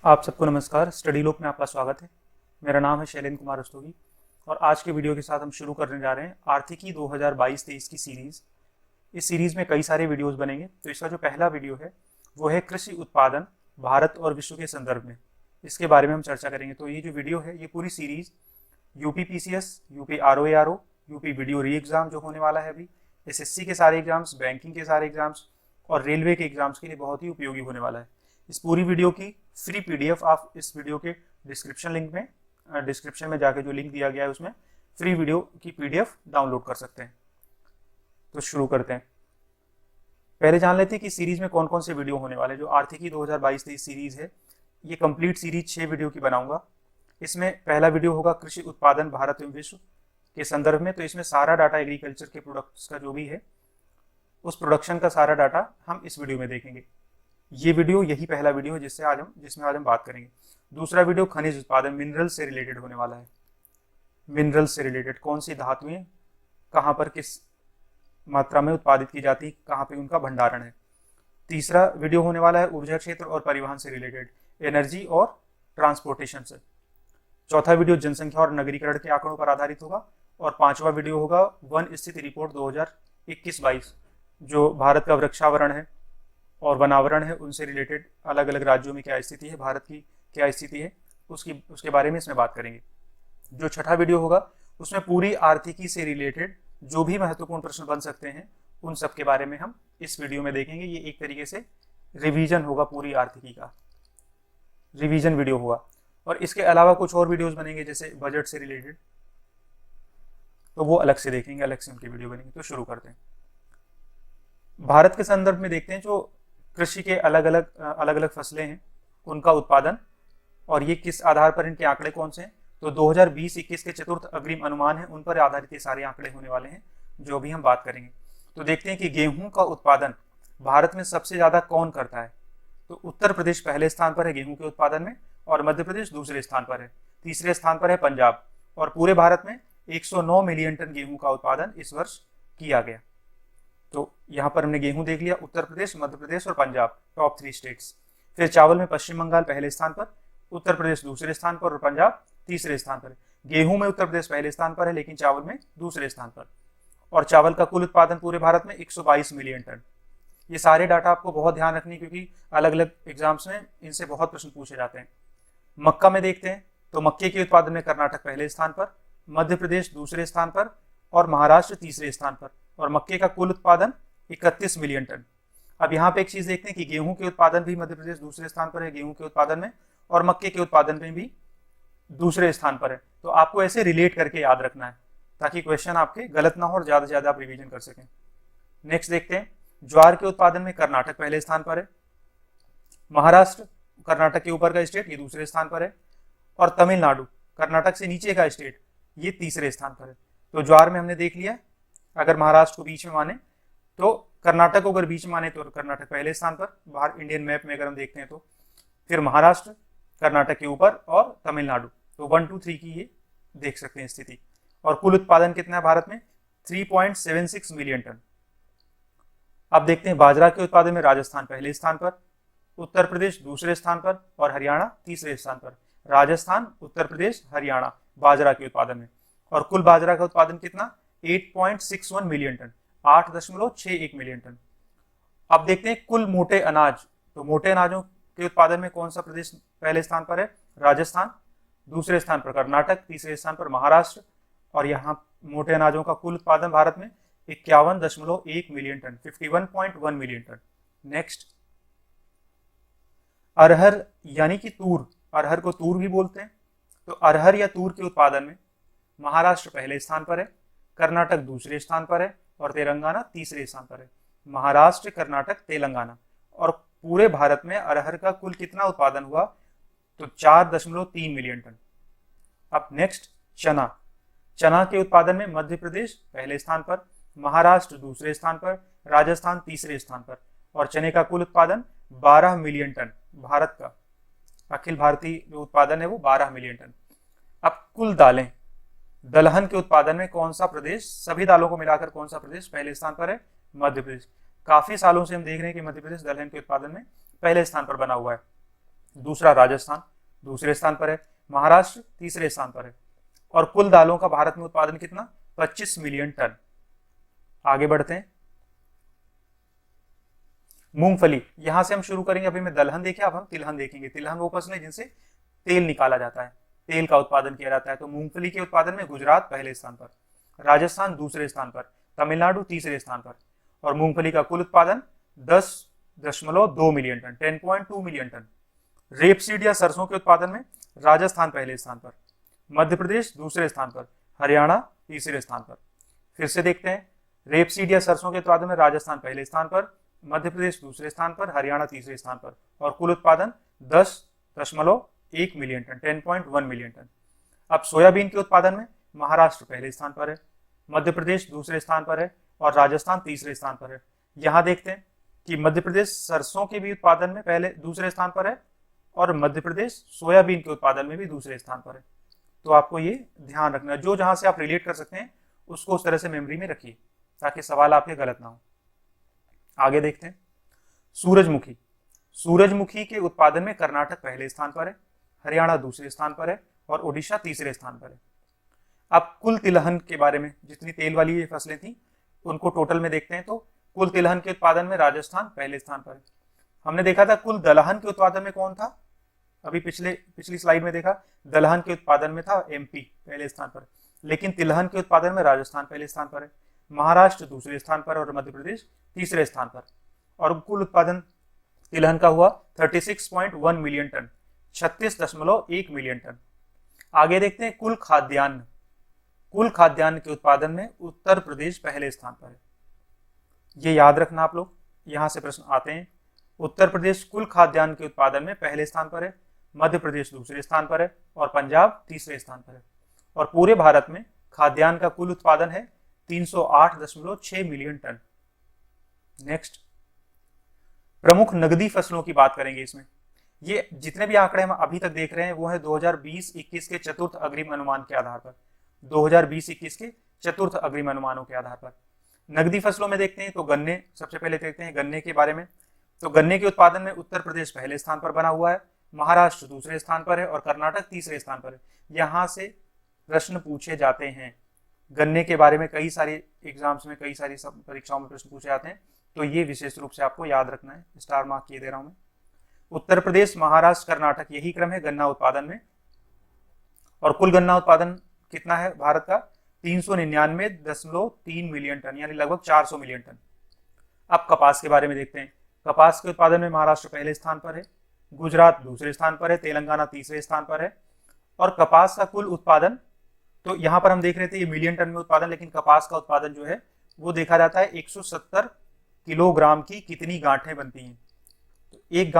आप सबको नमस्कार। स्टडी लूप में आपका स्वागत है। मेरा नाम है शैलेंद्र कुमार रस्तोगी और आज के वीडियो के साथ हम शुरू करने जा रहे हैं आर्थिकी 2022-23 की सीरीज़। इस सीरीज़ में कई सारे वीडियोस बनेंगे। तो इसका जो पहला वीडियो है वो है कृषि उत्पादन भारत और विश्व के संदर्भ में। इसके बारे में हम चर्चा करेंगे। तो ये जो वीडियो है ये पूरी series UP PCS, UP RO ARO, UP VDO re exam जो होने वाला है अभी, एसएससी के सारे एग्जाम्स, बैंकिंग के सारे एग्जाम्स और रेलवे के एग्जाम्स के लिए बहुत ही उपयोगी होने वाला है। इस पूरी वीडियो की फ्री पीडीएफ आप इस वीडियो के डिस्क्रिप्शन में जाके जो लिंक दिया गया है उसमें फ्री वीडियो की पीडीएफ डाउनलोड कर सकते हैं। तो शुरू करते हैं। पहले जान लेते हैं कि सीरीज में कौन कौन से वीडियो होने वाले। जो आर्थिकी 2022-23 सीरीज है ये कंप्लीट सीरीज 6 वीडियो की बनाऊंगा। इसमें पहला वीडियो होगा कृषि उत्पादन भारत एवं विश्व के संदर्भ में। तो इसमें सारा डाटा एग्रीकल्चर के प्रोडक्ट्स का जो भी है उस प्रोडक्शन का सारा डाटा हम इस वीडियो में देखेंगे। ये वीडियो यही पहला वीडियो है जिसमें आज हम बात करेंगे। दूसरा वीडियो खनिज उत्पादन मिनरल से रिलेटेड होने वाला है। मिनरल से रिलेटेड कौन सी धातुएं कहाँ पर किस मात्रा में उत्पादित की जाती, कहाँ पे उनका भंडारण है। तीसरा वीडियो होने वाला है ऊर्जा क्षेत्र और परिवहन से रिलेटेड, एनर्जी और ट्रांसपोर्टेशन से। चौथा वीडियो जनसंख्या और नगरीकरण के आंकड़ों पर आधारित होगा। और पांचवा वीडियो होगा वन स्थिति रिपोर्ट 2021-22 जो भारत का वृक्षावरण है और वनावरण है उनसे रिलेटेड अलग अलग राज्यों में क्या स्थिति है, भारत की क्या स्थिति है, उसके बारे में इसमें बात करेंगे। जो छठा वीडियो होगा उसमें पूरी आर्थिकी से रिलेटेड जो भी महत्वपूर्ण प्रश्न बन सकते हैं उन सब के बारे में हम इस वीडियो में देखेंगे। ये एक तरीके से रिवीजन होगा, पूरी आर्थिकी का रिवीजन वीडियो होगा। और इसके अलावा कुछ और वीडियोस बनेंगे जैसे बजट से रिलेटेड, तो वो अलग से देखेंगे, अलग से उनकी वीडियो बनेंगे। तो शुरू करते हैं। भारत के संदर्भ में देखते हैं जो कृषि के अलग अलग फसलें हैं उनका उत्पादन और ये किस आधार पर, इनके आंकड़े कौन से हैं। तो 2020-21 के चतुर्थ अग्रिम अनुमान है उन पर आधारित ये सारे आंकड़े होने वाले हैं जो अभी हम बात करेंगे। तो देखते हैं कि गेहूं का उत्पादन भारत में सबसे ज्यादा कौन करता है। तो उत्तर प्रदेश पहले स्थान पर है गेहूं के उत्पादन में और मध्य प्रदेश दूसरे स्थान पर है। तीसरे स्थान पर है पंजाब। और पूरे भारत में 109 मिलियन टन गेहूं का उत्पादन इस वर्ष किया गया। तो यहाँ पर हमने गेहूं देख लिया, उत्तर प्रदेश, मध्य प्रदेश और पंजाब, टॉप 3 स्टेट्स। फिर चावल में पश्चिम बंगाल पहले स्थान पर, उत्तर प्रदेश दूसरे स्थान पर और पंजाब तीसरे स्थान पर है। गेहूं में उत्तर प्रदेश पहले स्थान पर है लेकिन चावल में दूसरे स्थान पर। और चावल का कुल उत्पादन पूरे भारत में 122 मिलियन टन। ये सारे डाटा आपको बहुत ध्यान रखनी क्योंकि अलग अलग एग्जाम्स में इनसे बहुत प्रश्न पूछे जाते हैं। मक्का में देखते हैं तो मक्के के उत्पादन में कर्नाटक पहले स्थान पर, मध्य प्रदेश दूसरे स्थान पर और महाराष्ट्र तीसरे स्थान पर। और मक्के का कुल उत्पादन 31 मिलियन टन। अब यहाँ पे एक चीज देखते हैं कि गेहूं के उत्पादन भी मध्य प्रदेश दूसरे स्थान पर है गेहूं के उत्पादन में, और मक्के के उत्पादन में भी दूसरे स्थान पर है। तो आपको ऐसे रिलेट करके याद रखना है ताकि क्वेश्चन आपके गलत ना हो और ज्यादा से ज्यादा आप रिवीजन कर सकें। नेक्स्ट देखते हैं, ज्वार के उत्पादन में कर्नाटक पहले स्थान पर है, महाराष्ट्र कर्नाटक के ऊपर का स्टेट ये दूसरे स्थान पर है, और तमिलनाडु कर्नाटक से नीचे का स्टेट ये तीसरे स्थान पर है। तो ज्वार में हमने देख लिया, अगर महाराष्ट्र को बीच में माने तो कर्नाटक को अगर बीच में माने तो कर्नाटक पहले स्थान पर, बाहर इंडियन मैप में अगर हम देखते हैं तो। फिर महाराष्ट्र कर्नाटक के ऊपर और तमिलनाडु, तो 1, 2, 3 की ये देख सकते हैं स्थिति। और कुल उत्पादन कितना है भारत में, 3.76 मिलियन टन। अब देखते हैं बाजरा के उत्पादन में राजस्थान पहले स्थान पर, उत्तर प्रदेश दूसरे स्थान पर और हरियाणा तीसरे स्थान पर। राजस्थान, उत्तर प्रदेश, हरियाणा बाजरा के उत्पादन में। और कुल बाजरा का उत्पादन कितना, 8.61 मिलियन टन, 8.61 मिलियन टन। अब देखते हैं कुल मोटे अनाज। तो मोटे अनाजों के उत्पादन में कौन सा प्रदेश पहले स्थान पर है, राजस्थान, दूसरे स्थान पर कर्नाटक, तीसरे स्थान पर महाराष्ट्र। और यहाँ मोटे अनाजों का कुल उत्पादन भारत में 51.1 million ton, 51.1 million ton. Next, अरहर यानी कि तूर, अरहर को तूर भी बोलते हैं। तो अरहर या तूर के उत्पादन में महाराष्ट्र पहले स्थान पर है, कर्नाटक दूसरे स्थान पर है और तेलंगाना तीसरे स्थान पर है। महाराष्ट्र, कर्नाटक, तेलंगाना। और पूरे भारत में अरहर का कुल कितना उत्पादन हुआ, तो 4.3 मिलियन टन। अब नेक्स्ट, चना। चना के उत्पादन में मध्य प्रदेश पहले स्थान पर, महाराष्ट्र दूसरे स्थान पर, राजस्थान तीसरे स्थान पर। और चने का कुल उत्पादन 12 मिलियन टन भारत का, अखिल भारतीय जो उत्पादन है वो 12 मिलियन टन। अब कुल दालें, दलहन के उत्पादन में कौन सा प्रदेश, सभी दालों को मिलाकर कौन सा प्रदेश पहले स्थान पर है, मध्य प्रदेश। काफी सालों से हम देख रहे हैं कि मध्य प्रदेश दलहन के उत्पादन में पहले स्थान पर बना हुआ है। दूसरा राजस्थान दूसरे स्थान पर है, महाराष्ट्र तीसरे स्थान पर है। और कुल दालों का भारत में उत्पादन कितना? 25 मिलियन टन। आगे बढ़ते हैं। मूंगफली, यहां से हम शुरू करेंगे। अभी मैं दलहन देखे, अब हम तिलहन देखेंगे। तिलहन वो फसल है जिनसे तेल निकाला जाता है, तेल का उत्पादन किया जाता है। तो मूंगफली के उत्पादन में गुजरात पहले स्थान पर, राजस्थान दूसरे स्थान पर, तमिलनाडु तीसरे स्थान पर। और मूंगफली का कुल उत्पादन 10.2 million ton, 10.2 million ton. Rapeseed या सरसों के उत्पादन में राजस्थान पहले स्थान पर, मध्य प्रदेश दूसरे स्थान पर, हरियाणा तीसरे स्थान पर। फिर से देखते हैं। रेपसीड या सरसों के उत्पादन में राजस्थान पहले स्थान पर, मध्य प्रदेश दूसरे स्थान पर, हरियाणा तीसरे स्थान पर। और कुल उत्पादन 10.1 मिलियन टन, 10.1 मिलियन टन। अब सोयाबीन के उत्पादन में महाराष्ट्र पहले स्थान पर है, मध्य प्रदेश दूसरे स्थान पर है और राजस्थान तीसरे स्थान पर है। यहां देखते हैं कि मध्य प्रदेश सरसों के भी उत्पादन में पहले दूसरे स्थान पर है और मध्य प्रदेश सोयाबीन के उत्पादन में भी दूसरे स्थान पर है। तो आपको ये ध्यान रखना, जो जहां से आप रिलेट कर सकते हैं उसको उस तरह से मेमोरी में रखिए ताकि सवाल आपके गलत ना हो। आगे देखते हैं। सूरजमुखी, सूरजमुखी के उत्पादन में कर्नाटक पहले स्थान पर है, हरियाणा दूसरे स्थान पर है और ओडिशा तीसरे स्थान पर है। अब कुल तिलहन के बारे में, जितनी तेल वाली ये फसलें थी उनको टोटल में देखते हैं। तो कुल तिलहन के उत्पादन में राजस्थान पहले स्थान पर है। हमने देखा था कुल दलहन के उत्पादन में कौन था, अभी पिछली स्लाइड में देखा, दलहन के उत्पादन में था एमपी पहले स्थान पर, लेकिन तिलहन के उत्पादन में राजस्थान पहले स्थान पर है, महाराष्ट्र दूसरे स्थान पर और मध्य प्रदेश तीसरे स्थान पर। और कुल उत्पादन तिलहन का हुआ 36.1 मिलियन टन, 36.1 मिलियन टन। आगे देखते हैं कुल खाद्यान्न, कुल खाद्यान्न के उत्पादन में उत्तर प्रदेश पहले स्थान पर है। ये याद रखना आप लोग, यहां से प्रश्न आते हैं। उत्तर प्रदेश कुल खाद्यान्न के उत्पादन में पहले स्थान पर है, मध्य प्रदेश दूसरे स्थान पर है और पंजाब तीसरे स्थान पर है। और पूरे भारत में खाद्यान्न का कुल उत्पादन है 308.6 मिलियन टन। नेक्स्ट, प्रमुख नगदी फसलों की बात करेंगे इसमें। ये जितने भी आंकड़े हम अभी तक देख रहे हैं वो है 2020-21 के चतुर्थ अग्रिम अनुमान के आधार पर, 2020-21 के चतुर्थ अग्रिम अनुमानों के आधार पर। नगदी फसलों में देखते हैं तो गन्ने, सबसे पहले देखते हैं गन्ने के बारे में। तो गन्ने के उत्पादन में उत्तर प्रदेश पहले स्थान पर बना हुआ है, महाराष्ट्र दूसरे स्थान पर है और कर्नाटक तीसरे स्थान पर है। यहां से प्रश्न पूछे जाते हैं गन्ने के बारे में, कई सारे एग्जाम्स में, कई सारी परीक्षाओं में प्रश्न पूछे जाते हैं। तो ये विशेष रूप से आपको याद रखना है, स्टार मार्क किए दे रहा हूं मैं। उत्तर प्रदेश, महाराष्ट्र, कर्नाटक, यही क्रम है गन्ना उत्पादन में। और कुल गन्ना उत्पादन कितना है भारत का? 399.3 मिलियन टन, यानी लगभग 400 मिलियन टन। अब कपास के बारे में देखते हैं। कपास के उत्पादन में महाराष्ट्र पहले स्थान पर है, गुजरात दूसरे स्थान पर है, तेलंगाना तीसरे स्थान पर है। और कपास का कुल उत्पादन, तो यहां पर हम देख रहे थे ये मिलियन टन में उत्पादन, लेकिन कपास का उत्पादन जो है वो देखा जाता है 170 किलोग्राम की कितनी गांठें बनती हैं। तो एक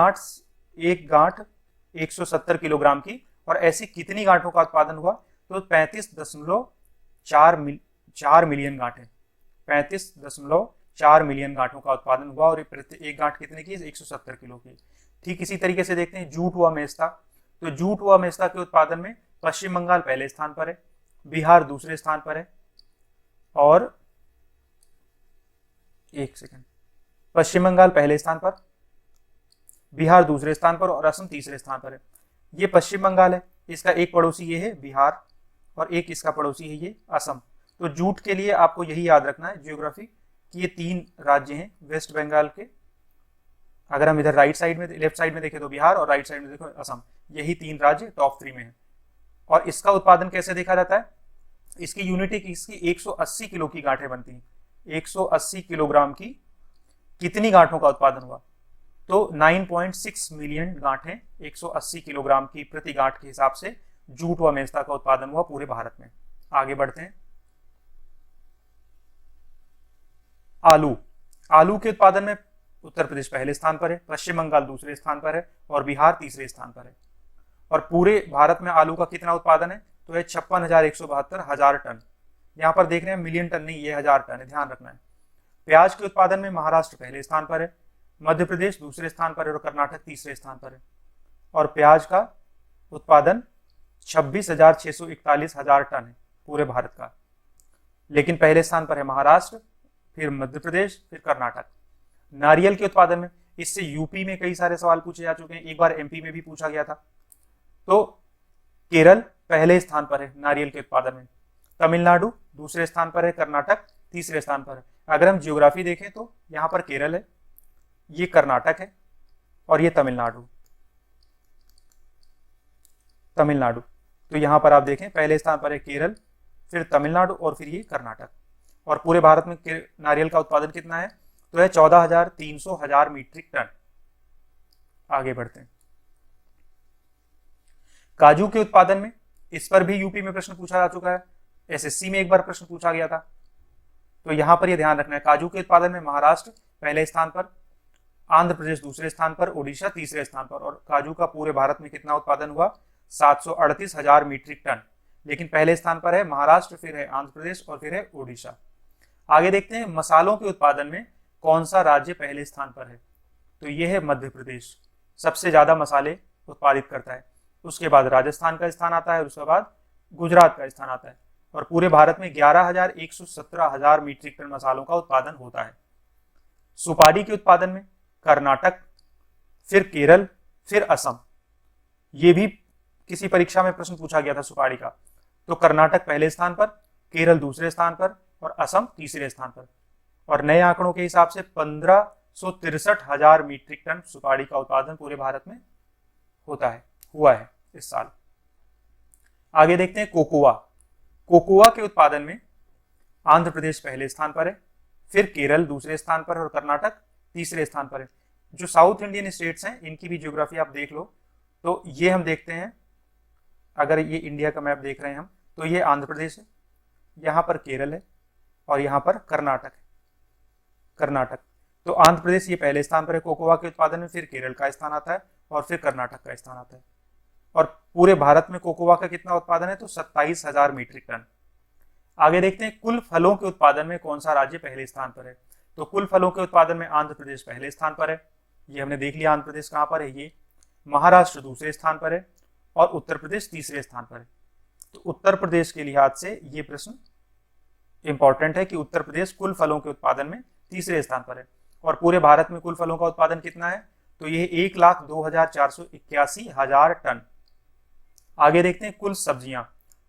गांठ 170 किलोग्राम की, और ऐसी कितनी गांठों का उत्पादन हुआ? तो 35.4 मिलियन गांठें, 35.4 मिलियन गांठों का उत्पादन हुआ। और एक गांठ कितने की? 170 किलो की। ठीक इसी तरीके से देखते हैं जूट व मेस्ता। तो जूट व मेस्ता के उत्पादन में पश्चिम बंगाल पहले स्थान पर है, बिहार दूसरे स्थान पर है और पश्चिम बंगाल पहले स्थान पर, बिहार दूसरे स्थान पर और असम तीसरे स्थान पर है। ये पश्चिम बंगाल है, इसका एक पड़ोसी ये है बिहार और एक इसका पड़ोसी है ये असम। तो जूट के लिए आपको यही याद रखना है ज्योग्राफी कि ये 3 राज्य हैं वेस्ट बंगाल के। अगर हम इधर राइट साइड में, लेफ्ट साइड में देखें तो बिहार और राइट साइड में देखो असम, यही 3 राज्य टॉप 3 में है। और इसका उत्पादन कैसे देखा जाता है? इसकी यूनिट इसकी 180 किलो की गांठें बनती हैं। 180 किलोग्राम की कितनी गांठों का उत्पादन हुआ? तो 9.6 मिलियन गांठें 180 किलोग्राम की प्रति गांठ के हिसाब से जूट व मेस्ता का उत्पादन हुआ पूरे भारत में। आगे बढ़ते हैं। आलू के उत्पादन में उत्तर प्रदेश पहले स्थान पर है, पश्चिम बंगाल दूसरे स्थान पर है और बिहार तीसरे स्थान पर है। और पूरे भारत में आलू का कितना उत्पादन है? तो है 56,172 टन। यहां पर देख रहे हैं मिलियन टन नहीं, ये 1000 टन है, ध्यान रखना है। प्याज के उत्पादन में महाराष्ट्र पहले स्थान पर है, मध्य प्रदेश दूसरे स्थान पर है और कर्नाटक तीसरे स्थान पर है। और प्याज का उत्पादन 26,641 टन है पूरे भारत का, लेकिन पहले स्थान पर है महाराष्ट्र, फिर मध्य प्रदेश, फिर कर्नाटक। नारियल के उत्पादन में इससे यूपी में कई सारे सवाल पूछे जा चुके हैं, एक बार एमपी में भी पूछा गया था। तो केरल पहले स्थान पर है नारियल के उत्पादन में, तमिलनाडु दूसरे स्थान पर है, कर्नाटक तीसरे स्थान पर है। अगर हम ज्योग्राफी देखें तो यहाँ पर केरल है, ये कर्नाटक है और ये तमिलनाडु। तो यहाँ पर आप देखें पहले स्थान पर है केरल, फिर तमिलनाडु और फिर ये कर्नाटक। और पूरे भारत में नारियल का उत्पादन कितना है, तो है 14,300 मीट्रिक टन। आगे बढ़ते हैं। काजू के उत्पादन में, इस पर भी यूपी में प्रश्न पूछा जा चुका है, एसएससी में एक बार प्रश्न पूछा गया था। तो यहां पर यह ध्यान रखना है, काजू के उत्पादन में महाराष्ट्र पहले स्थान पर, आंध्र प्रदेश दूसरे स्थान पर, ओडिशा तीसरे स्थान पर। और काजू का पूरे भारत में कितना उत्पादन हुआ, 738,000 मीट्रिक टन। लेकिन पहले स्थान पर है महाराष्ट्र, फिर है आंध्र प्रदेश और फिर है ओडिशा। आगे देखते हैं मसालों के उत्पादन में कौन सा राज्य पहले स्थान पर है, तो यह है मध्य प्रदेश, सबसे ज्यादा मसाले उत्पादित करता है। उसके बाद राजस्थान का स्थान आता है, उसके बाद गुजरात का स्थान आता है। और पूरे भारत में 11,117 मीट्रिक टन मसालों का उत्पादन होता है। सुपारी के उत्पादन में कर्नाटक, फिर केरल, फिर असम। ये भी किसी परीक्षा में प्रश्न पूछा गया था सुपारी का। तो कर्नाटक पहले स्थान पर, केरल दूसरे स्थान पर और असम तीसरे स्थान पर। और नए आंकड़ों के हिसाब से 1563,000 मीट्रिक टन सुपारी का उत्पादन पूरे भारत में हुआ है इस साल। आगे देखते हैं कोकोआ। कोकोआ के उत्पादन में आंध्र प्रदेश पहले स्थान पर है, फिर केरल दूसरे स्थान पर और कर्नाटक तीसरे स्थान पर है। जो साउथ इंडियन स्टेट्स हैं इनकी भी ज्योग्राफी आप देख लो, तो ये हम देखते हैं, अगर ये इंडिया का मैप देख रहे हैं हम, तो ये आंध्र प्रदेश है, यहाँ पर केरल है और यहाँ पर कर्नाटक है। तो आंध्र प्रदेश ये पहले स्थान पर है कोकोआ के उत्पादन में, फिर केरल का स्थान आता है और फिर कर्नाटक का स्थान आता है। और पूरे भारत में कोकोआ का कितना उत्पादन है, तो 27,000 मीट्रिक टन। आगे देखते हैं कुल फलों के उत्पादन में कौन सा राज्य पहले स्थान पर है। तो कुल फलों के उत्पादन में आंध्र प्रदेश पहले स्थान पर है, ये हमने देख लिया आंध्र प्रदेश कहाँ पर है, ये महाराष्ट्र दूसरे स्थान पर है और उत्तर प्रदेश तीसरे स्थान पर है। तो उत्तर प्रदेश के लिहाज से ये प्रश्न इंपॉर्टेंट है कि उत्तर प्रदेश कुल फलों के उत्पादन में तीसरे स्थान पर है। और पूरे भारत में कुल फलों का उत्पादन कितना है, तो ये 1,02,481 टन। आगे देखते हैं कुल सब्जियां।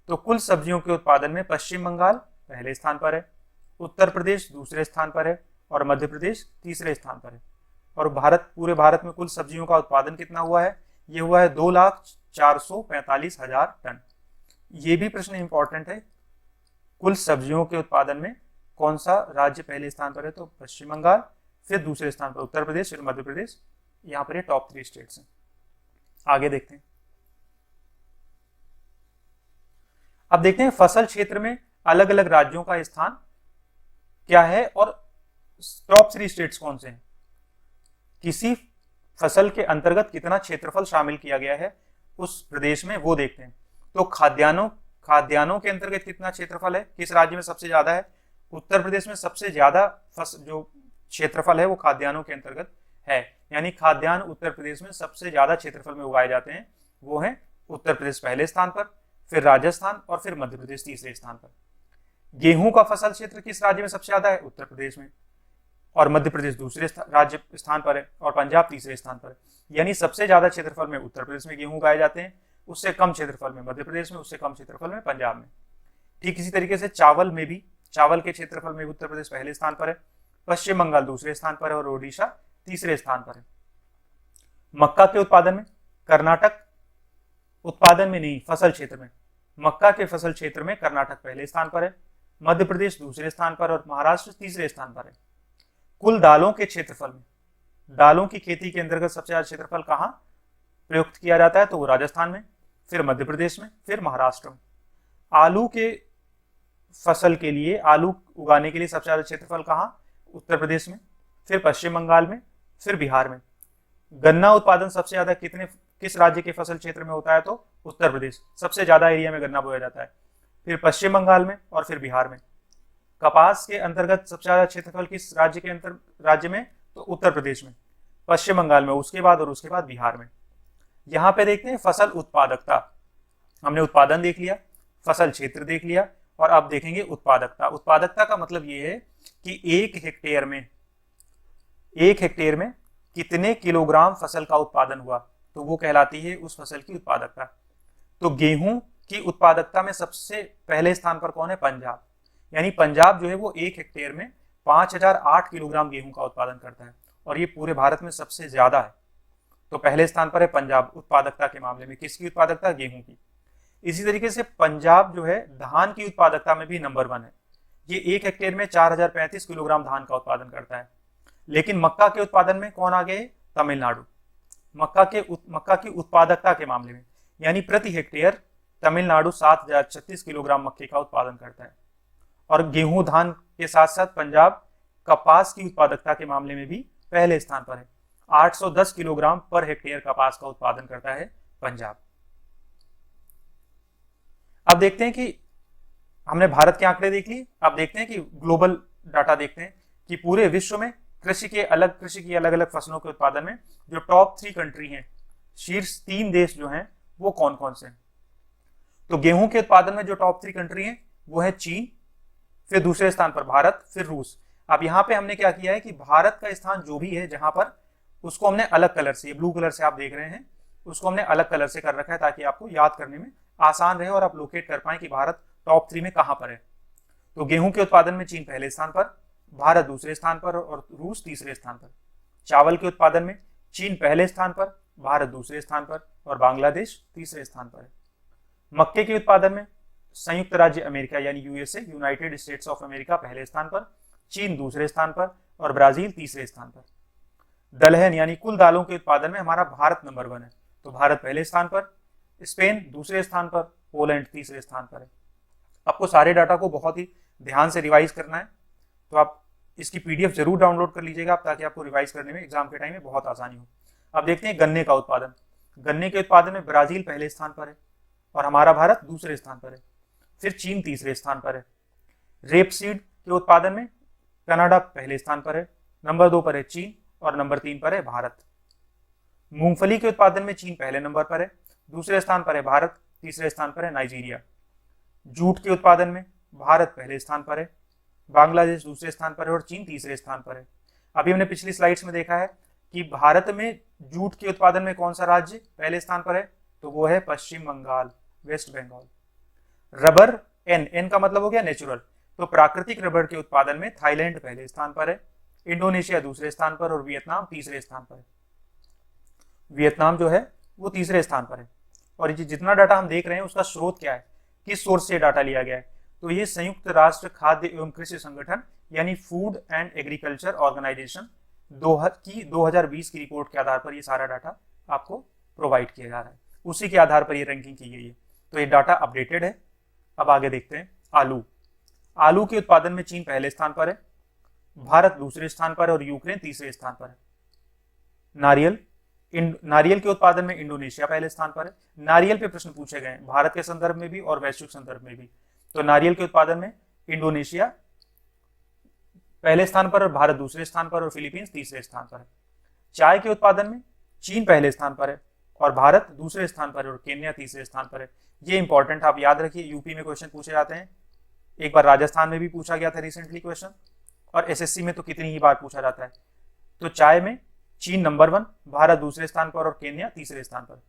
तो कुल सब्जियों के उत्पादन में पश्चिम बंगाल पहले स्थान पर है, उत्तर प्रदेश दूसरे स्थान पर है और मध्य प्रदेश तीसरे स्थान पर है। और पूरे भारत में कुल सब्जियों का उत्पादन कितना हुआ है, ये हुआ है 2,445,000 टन। ये भी प्रश्न इंपॉर्टेंट है, कुल सब्जियों के उत्पादन में कौन सा राज्य पहले स्थान पर है, तो पश्चिम बंगाल, फिर दूसरे स्थान पर उत्तर प्रदेश, फिर मध्य प्रदेश। यहाँ पर ये टॉप 3 स्टेट्स हैं। आगे देखते हैं। अब देखते हैं फसल क्षेत्र में अलग अलग राज्यों का स्थान क्या है और टॉप 3 स्टेट्स कौन से हैं। किसी फसल के अंतर्गत कितना क्षेत्रफल शामिल किया गया है उस प्रदेश में, वो देखते हैं। तो खाद्यान्नों के अंतर्गत कितना क्षेत्रफल है, किस राज्य में सबसे ज्यादा है। उत्तर प्रदेश में सबसे ज्यादा जो क्षेत्रफल है वो खाद्यान्नों के अंतर्गत है, यानी खाद्यान्न उत्तर प्रदेश में सबसे ज्यादा क्षेत्रफल में उगाए जाते हैं। वो है उत्तर प्रदेश पहले स्थान पर, फिर राजस्थान और फिर मध्य प्रदेश तीसरे स्थान पर। गेहूं का फसल क्षेत्र किस राज्य में सबसे ज्यादा है, उत्तर प्रदेश में, और मध्य प्रदेश दूसरे राज्य स्थान पर है और पंजाब तीसरे स्थान पर है। यानी सबसे ज्यादा क्षेत्रफल में उत्तर प्रदेश में गेहूं उगाए जाते हैं, उससे कम क्षेत्रफल में मध्य प्रदेश में, उससे कम क्षेत्रफल में पंजाब में। ठीक इसी तरीके से चावल के क्षेत्रफल में उत्तर प्रदेश पहले स्थान पर है, पश्चिम बंगाल दूसरे स्थान पर है और ओडिशा तीसरे स्थान पर है। मक्का के उत्पादन में कर्नाटक, उत्पादन में नहीं फसल क्षेत्र में, मक्का के फसल क्षेत्र में कर्नाटक पहले स्थान पर है, मध्य प्रदेश दूसरे स्थान पर और महाराष्ट्र तीसरे स्थान पर है। कुल दालों के क्षेत्रफल में, दालों की खेती के अंतर्गत सबसे ज्यादा क्षेत्रफल कहां प्रयुक्त किया जाता है, तो वो राजस्थान में, फिर मध्य प्रदेश में, फिर महाराष्ट्र में। आलू के फसल के लिए, आलू उगाने के लिए सबसे ज्यादा क्षेत्रफल कहां, उत्तर प्रदेश में, फिर पश्चिम बंगाल में, फिर बिहार में। गन्ना उत्पादन सबसे ज्यादा किस राज्य के फसल क्षेत्र में होता है, तो उत्तर प्रदेश, सबसे ज्यादा एरिया में गन्ना बोया जाता है, फिर पश्चिम बंगाल में और फिर बिहार में। कपास के अंतर्गत सबसे ज्यादा क्षेत्रफल किस राज्य में, तो उत्तर प्रदेश में, पश्चिम बंगाल में, उसके बाद बिहार में। यहाँ पे देखते हैं फसल उत्पादकता। हमने उत्पादन देख लिया, फसल क्षेत्र देख लिया और अब देखेंगे उत्पादकता। उत्पादकता का मतलब ये है कि एक हेक्टेयर में कितने किलोग्राम फसल का उत्पादन हुआ, तो वो कहलाती है उस फसल की उत्पादकता। तो गेहूं की उत्पादकता में सबसे पहले स्थान पर कौन है? पंजाब। यानी पंजाब जो है वो 1 हेक्टेयर में 5008 किलोग्राम गेहूं का उत्पादन करता है और ये पूरे भारत में सबसे ज्यादा है। तो पहले स्थान पर है पंजाब उत्पादकता के मामले में। किसकी उत्पादकता? गेहूं की। इसी तरीके से पंजाब जो है धान की उत्पादकता में भी नंबर 1 है। ये 1 हेक्टेयर में 4035 किलोग्राम धान का उत्पादन करता है। लेकिन मक्का के उत्पादन में कौन आगे है? तमिलनाडु। मक्का की उत्पादकता के मामले में, यानी प्रति हेक्टेयर तमिलनाडु 7036 किलोग्राम मक्के का उत्पादन करता है। और गेहूं धान के साथ साथ पंजाब कपास की उत्पादकता के मामले में भी पहले स्थान पर है। 810 किलोग्राम पर हेक्टेयर कपास का उत्पादन करता है पंजाब। अब देखते हैं कि हमने भारत के आंकड़े देख लिए, अब देखते हैं कि ग्लोबल डाटा देखते हैं कि पूरे विश्व में कृषि की अलग अलग फसलों के उत्पादन में जो टॉप 3 कंट्री हैं, शीर्ष 3 देश जो हैं वो कौन कौन से हैं। तो गेहूं के उत्पादन में जो टॉप 3 कंट्री हैं वो है चीन, फिर दूसरे स्थान पर भारत, फिर रूस। अब यहाँ पे हमने क्या किया है कि भारत का स्थान जो भी है जहां पर, उसको हमने अलग कलर से, ब्लू कलर से आप देख रहे हैं, उसको हमने अलग कलर से कर रखा है ताकि आपको याद करने में आसान रहे और आप लोकेट कर पाए कि भारत टॉप 3 में कहां पर है। तो गेहूं के उत्पादन में चीन पहले स्थान पर, भारत दूसरे स्थान पर और रूस तीसरे स्थान पर। चावल के उत्पादन में चीन पहले स्थान पर, भारत दूसरे स्थान पर और बांग्लादेश तीसरे स्थान पर है। मक्के के उत्पादन में संयुक्त राज्य अमेरिका यानी USA, United states of America पहले स्थान पर, चीन दूसरे स्थान पर और ब्राजील तीसरे स्थान पर। दलहन यानी कुल दालों के उत्पादन में हमारा भारत नंबर 1 है, तो भारत पहले स्थान पर, स्पेन दूसरे स्थान पर, पोलैंड तीसरे स्थान पर है। आपको सारे डाटा को बहुत ही ध्यान से रिवाइज करना है, तो आप इसकी पीडीएफ जरूर डाउनलोड कर लीजिएगा ताकि आपको रिवाइज करने में एग्जाम के टाइम में बहुत आसानी हो। अब देखते हैं गन्ने का उत्पादन। गन्ने के उत्पादन में ब्राजील पहले स्थान पर है और हमारा भारत दूसरे स्थान पर है, फिर चीन तीसरे स्थान पर है। रेपसीड के उत्पादन में कनाडा पहले स्थान पर है, नंबर 2 पर है चीन और नंबर 3 पर है भारत। मूंगफली के उत्पादन में चीन पहले नंबर पर है, दूसरे स्थान पर है भारत, तीसरे स्थान पर है नाइजीरिया। जूट के उत्पादन में भारत पहले स्थान पर है, बांग्लादेश दूसरे स्थान पर है और चीन तीसरे स्थान पर है। अभी हमने पिछली स्लाइड्स में देखा है कि भारत में जूट के उत्पादन में कौन सा राज्य पहले स्थान पर है, तो वो है Paschim Bangal, west Bengal. Rubber, N का मतलब हो गया नेचुरल, तो प्राकृतिक रबर के उत्पादन में थाईलैंड पहले स्थान पर है, इंडोनेशिया दूसरे स्थान पर और वियतनाम तीसरे स्थान पर है। वियतनाम जो है वो तीसरे स्थान पर है। और ये जितना डाटा हम देख रहे हैं उसका स्रोत क्या है, किस सोर्स से डाटा लिया गया है, तो ये संयुक्त राष्ट्र खाद्य एवं कृषि संगठन यानी फूड एंड एग्रीकल्चर ऑर्गेनाइजेशन 2020 की रिपोर्ट के आधार पर ये सारा डाटा आपको प्रोवाइड किया जा रहा है, उसी के आधार पर ये रैंकिंग की गई है। तो ये डाटा अपडेटेड है। अब आगे देखते हैं आलू के उत्पादन में चीन पहले स्थान पर है, भारत दूसरे स्थान पर और यूक्रेन तीसरे स्थान पर है। नारियल के उत्पादन में इंडोनेशिया पहले स्थान पर है। नारियल पे प्रश्न पूछे गए हैं भारत के संदर्भ में भी और वैश्विक संदर्भ में भी, तो नारियल के उत्पादन में इंडोनेशिया पहले स्थान पर और भारत दूसरे स्थान पर और फिलीपींस तीसरे स्थान पर है। चाय के उत्पादन में चीन पहले स्थान पर है और भारत दूसरे स्थान पर और केन्या तीसरे स्थान पर है। ये इंपॉर्टेंट आप याद रखिए, यूपी में क्वेश्चन पूछे जाते हैं, एक बार राजस्थान में भी पूछा गया था रिसेंटली क्वेश्चन, और एसएससी में तो कितनी ही बार पूछा जाता है। तो चाय में चीन नंबर 1, भारत दूसरे स्थान पर और केन्या तीसरे स्थान पर।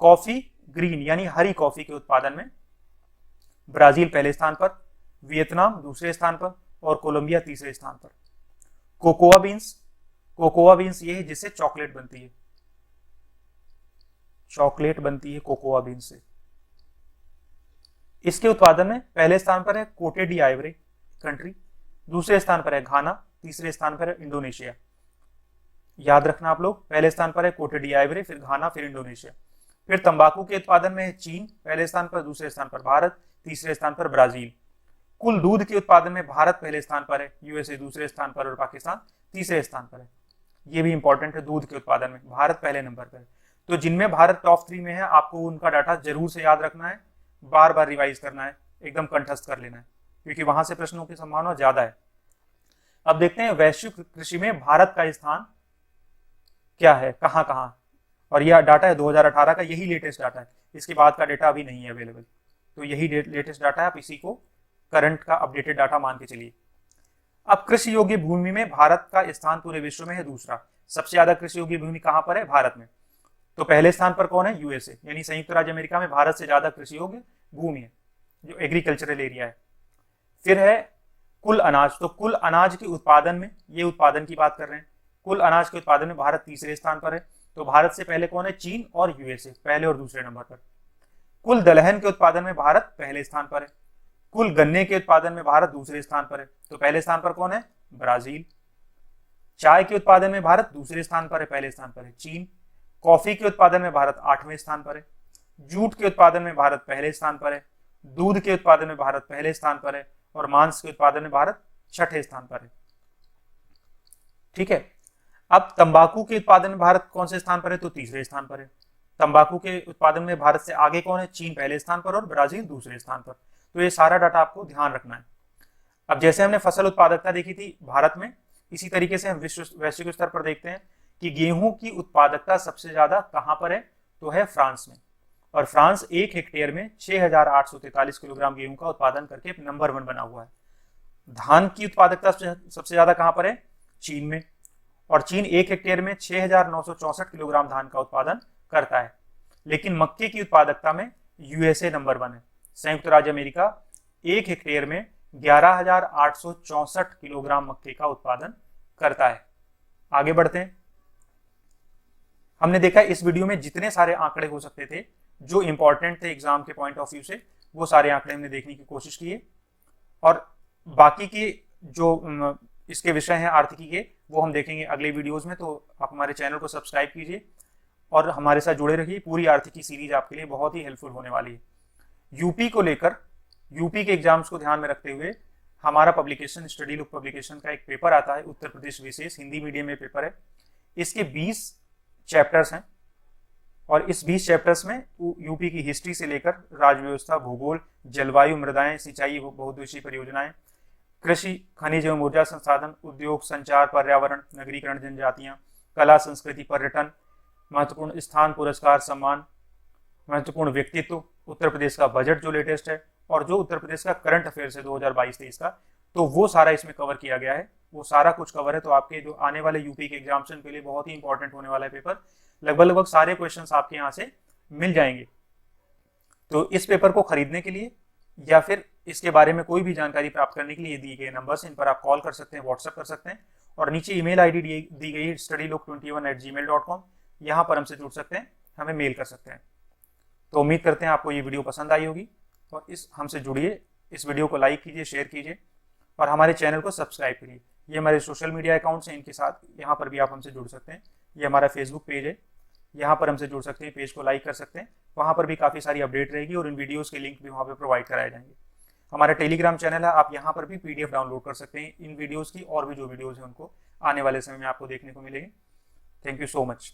कॉफी ग्रीन यानी हरी कॉफी के उत्पादन में ब्राजील पहले स्थान पर, वियतनाम दूसरे स्थान पर और कोलंबिया तीसरे स्थान पर। कोकोआ बीन्स ये है जिससे चॉकलेट बनती है, कोकोआ बीन्स से। इसके उत्पादन में पहले स्थान पर है कोटे डी आइवरी कंट्री, दूसरे स्थान पर है घाना, तीसरे स्थान पर है इंडोनेशिया। याद रखना आप लोग, पहले स्थान पर है कोटे डी आइवरी, फिर घाना, फिर इंडोनेशिया। फिर तंबाकू के उत्पादन में है चीन पहले स्थान पर, दूसरे स्थान पर भारत, तीसरे स्थान पर ब्राजील। कुल दूध के उत्पादन में भारत पहले स्थान पर है, यूएसए दूसरे स्थान पर और पाकिस्तान तीसरे स्थान पर है। ये भी इंपॉर्टेंट है, दूध के उत्पादन में भारत पहले नंबर पर है। तो जिनमें भारत टॉप 3 में है आपको उनका डाटा जरूर से याद रखना है, बार बार रिवाइज करना है, एकदम कंठस्थ कर लेना है, क्योंकि वहां से प्रश्नों की संभावना ज्यादा है। अब देखते हैं वैश्विक कृषि में भारत का स्थान क्या है, कहां कहां, और यह डाटा है 2018 का, यही लेटेस्ट डाटा है, इसके बाद का डाटा अभी नहीं है अवेलेबल। तो यही लेटेस्ट डाटा है, आप इसी को करंट का अपडेटेड डाटा मान के चलिए। अब कृषि योग्य भूमि में भारत का स्थान पूरे विश्व में है दूसरा, सबसे ज्यादा कृषि योग्य भूमि कहाँ पर है? भारत में। तो पहले स्थान पर कौन है? यूएसए, यानी संयुक्त राज्य अमेरिका में भारत से ज्यादा कृषि योग्य भूमि है, जो एग्रीकल्चरल एरिया है। फिर है कुल अनाज, तो कुल अनाज के उत्पादन में, ये उत्पादन की बात कर रहे हैं, कुल अनाज के उत्पादन में भारत तीसरे स्थान पर है। तो भारत से पहले कौन है? चीन और यूएसए, पहले और दूसरे नंबर पर। कुल दलहन के उत्पादन में भारत पहले स्थान पर है। कुल गन्ने के उत्पादन में भारत दूसरे स्थान पर है। तो पहले स्थान पर कौन है? ब्राजील। चाय के उत्पादन में भारत दूसरे स्थान पर है, पहले स्थान पर है चीन। कॉफी के उत्पादन में भारत 8वें स्थान पर है। जूट के उत्पादन में भारत पहले स्थान पर है। दूध के उत्पादन में भारत पहले स्थान पर है और मांस के उत्पादन में भारत 6ठे स्थान पर है। ठीक है। अब तंबाकू के उत्पादन में भारत कौन से स्थान पर है? तो तीसरे स्थान पर है। तंबाकू के उत्पादन में भारत से आगे कौन है? चीन पहले स्थान पर और ब्राजील दूसरे स्थान पर। तो ये सारा डाटा आपको ध्यान रखना है। अब जैसे हमने फसल उत्पादकता देखी थी भारत में, इसी तरीके से हम वैश्विक स्तर पर देखते हैं कि गेहूं की उत्पादकता सबसे ज्यादा कहां पर है? तो है फ्रांस में। और फ्रांस 1 हेक्टेयर में 6,843 किलोग्राम गेहूं का उत्पादन करके नंबर 1 बना हुआ है। धान की उत्पादकता सबसे ज्यादा कहां पर है? चीन में। और चीन 1 हेक्टेयर में 6,964 किलोग्राम धान का उत्पादन करता है। लेकिन मक्के की उत्पादकता में यूएसए नंबर 1 है। संयुक्त राज्य अमेरिका 1 हेक्टेयर में 11,864 किलोग्राम मक्के का उत्पादन करता है। आगे बढ़ते हैं। हमने देखा इस वीडियो में जितने सारे आंकड़े हो सकते थे जो इंपॉर्टेंट थे एग्जाम के पॉइंट ऑफ व्यू से, वो सारे आंकड़े हमने देखने की कोशिश की है। और बाकी के जो इसके विषय हैं आर्थिकी के, वो हम देखेंगे अगले वीडियोस में। तो आप हमारे चैनल को सब्सक्राइब कीजिए और हमारे साथ जुड़े रहिए। पूरी आर्थिकी सीरीज आपके लिए बहुत ही हेल्पफुल होने वाली है। यूपी को लेकर, यूपी के एग्जाम्स को ध्यान में रखते हुए हमारा पब्लिकेशन स्टडी लुक पब्लिकेशन का एक पेपर आता है, उत्तर प्रदेश विशेष, हिंदी मीडियम में पेपर है। इसके 20 चैप्टर्स हैं और इस 20 चैप्टर्स में यूपी की हिस्ट्री से लेकर राज्य व्यवस्था, भूगोल, जलवायु, मृदाएं, सिंचाई, बहुउद्देशीय परियोजनाएं, कृषि, खनिज एवं ऊर्जा संसाधन, उद्योग, संचार, पर्यावरण, नगरीकरण, जनजातियां, कला, संस्कृति, पर्यटन, महत्वपूर्ण स्थान, पुरस्कार, सम्मान, महत्वपूर्ण व्यक्तित्व, उत्तर प्रदेश का बजट जो लेटेस्ट है, और जो उत्तर प्रदेश का करंट अफेयर्स है 2022-23 का, तो वो सारा इसमें कवर किया गया है। वो सारा कुछ कवर है। तो आपके जो आने वाले यूपी के एग्जामिनेशन के लिए बहुत ही इंपॉर्टेंट होने वाला है पेपर। लगभग सारे क्वेश्चंस आपके यहाँ से मिल जाएंगे। तो इस पेपर को खरीदने के लिए या फिर इसके बारे में कोई भी जानकारी प्राप्त करने के लिए दिए गए नंबर्स, इन पर आप कॉल कर सकते हैं, व्हाट्सएप कर सकते हैं, और नीचे ईमेल आईडी दी गई है studylook21@gmail.com। यहाँ पर हमसे जुड़ सकते हैं, हमें मेल कर सकते हैं। तो उम्मीद करते हैं आपको ये वीडियो पसंद आई होगी और हमसे जुड़िए, इस वीडियो को लाइक कीजिए, शेयर कीजिए और हमारे चैनल को सब्सक्राइब करिए। ये हमारे सोशल मीडिया अकाउंट्स हैं, इनके साथ यहाँ पर भी आप हमसे जुड़ सकते हैं। ये हमारा फेसबुक पेज है, यहाँ पर हमसे जुड़ सकते हैं, पेज को लाइक कर सकते हैं। वहाँ पर भी काफ़ी सारी अपडेट रहेगी और इन वीडियोज़ के लिंक भी वहाँ पर प्रोवाइड कराए जाएंगे। हमारा टेलीग्राम चैनल है, आप यहाँ पर भी PDF डाउनलोड कर सकते हैं इन वीडियोज़ की, और भी जो वीडियोज़ हैं उनको आने वाले समय में आपको देखने को मिलेंगे। Thank you so much.